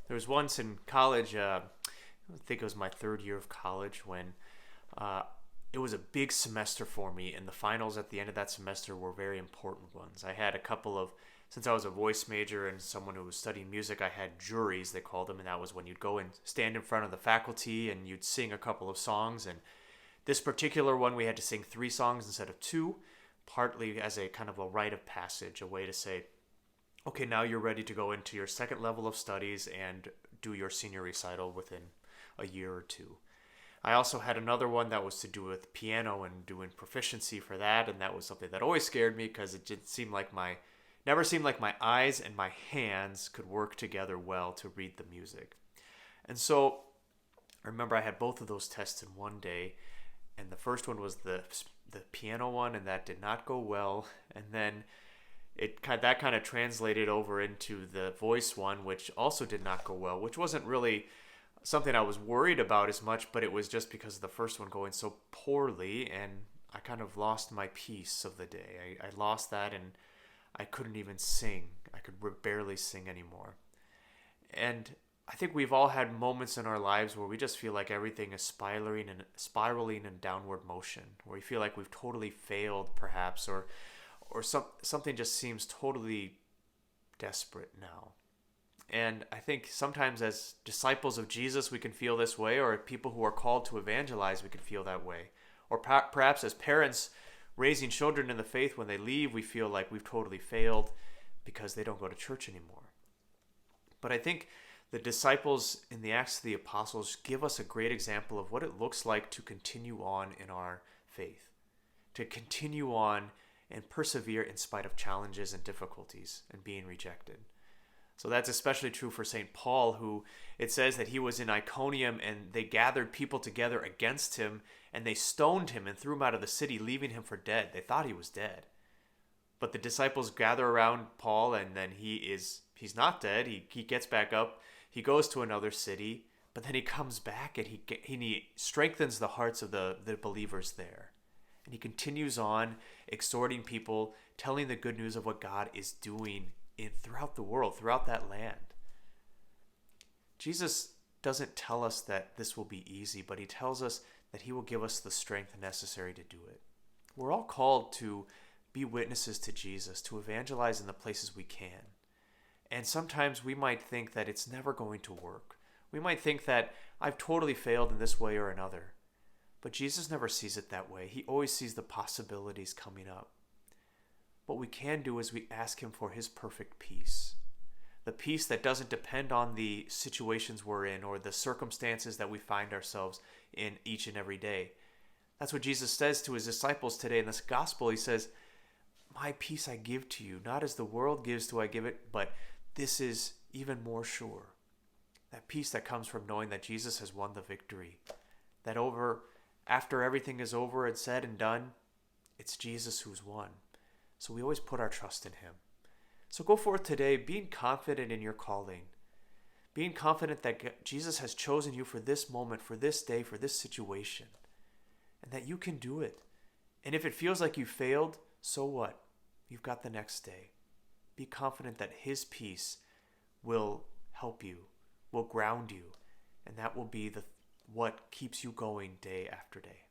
There was once in college, I think it was my third year of college, when uh, it was a big semester for me, and the finals at the end of that semester were very important ones. I had a couple of, since I was a voice major and someone who was studying music, I had juries, they called them, and that was when you'd go and stand in front of the faculty and you'd sing a couple of songs. And this particular one, we had to sing three songs instead of two, partly as a kind of a rite of passage, a way to say, okay, now you're ready to go into your second level of studies and do your senior recital within a year or two. I also had another one that was to do with piano and doing proficiency for that, and that was something that always scared me because it didn't seem like never seemed like my eyes and my hands could work together well to read the music. And so I remember I had both of those tests in one day, and the first one was the piano one, and that did not go well. And then that kind of translated over into the voice one, which also did not go well, which wasn't really something I was worried about as much, but it was just because of the first one going so poorly, and I kind of lost my piece of the day. I lost that, and I couldn't even sing. I could barely sing anymore. And I think we've all had moments in our lives where we just feel like everything is spiraling in downward motion, where we feel like we've totally failed, perhaps, or something just seems totally desperate now. And I think sometimes as disciples of Jesus, we can feel this way, or people who are called to evangelize, we can feel that way. Or perhaps as parents raising children in the faith, when they leave, we feel like we've totally failed because they don't go to church anymore. But I think the disciples in the Acts of the Apostles give us a great example of what it looks like to continue on in our faith, to continue on and persevere in spite of challenges and difficulties and being rejected. So that's especially true for St. Paul, who it says that he was in Iconium and they gathered people together against him and they stoned him and threw him out of the city, leaving him for dead. They thought he was dead. But the disciples gather around Paul, and then he's not dead. He gets back up. He goes to another city, but then he comes back and he strengthens the hearts of the believers there. And he continues on exhorting people, telling the good news of what God is doing throughout the world, throughout that land. Jesus doesn't tell us that this will be easy, but he tells us that he will give us the strength necessary to do it. We're all called to be witnesses to Jesus, to evangelize in the places we can. And sometimes we might think that it's never going to work. We might think that I've totally failed in this way or another. But Jesus never sees it that way. He always sees the possibilities coming up. What we can do is we ask him for his perfect peace. The peace that doesn't depend on the situations we're in or the circumstances that we find ourselves in each and every day. That's what Jesus says to his disciples today in this gospel. He says, my peace I give to you, not as the world gives do I give it, but this is even more sure. That peace that comes from knowing that Jesus has won the victory. That after everything is over and said and done, it's Jesus who's won. So we always put our trust in him. So go forth today being confident in your calling. Being confident that Jesus has chosen you for this moment, for this day, for this situation. And that you can do it. And if it feels like you failed, so what? You've got the next day. Be confident that his peace will help you, will ground you, and that will be what keeps you going day after day.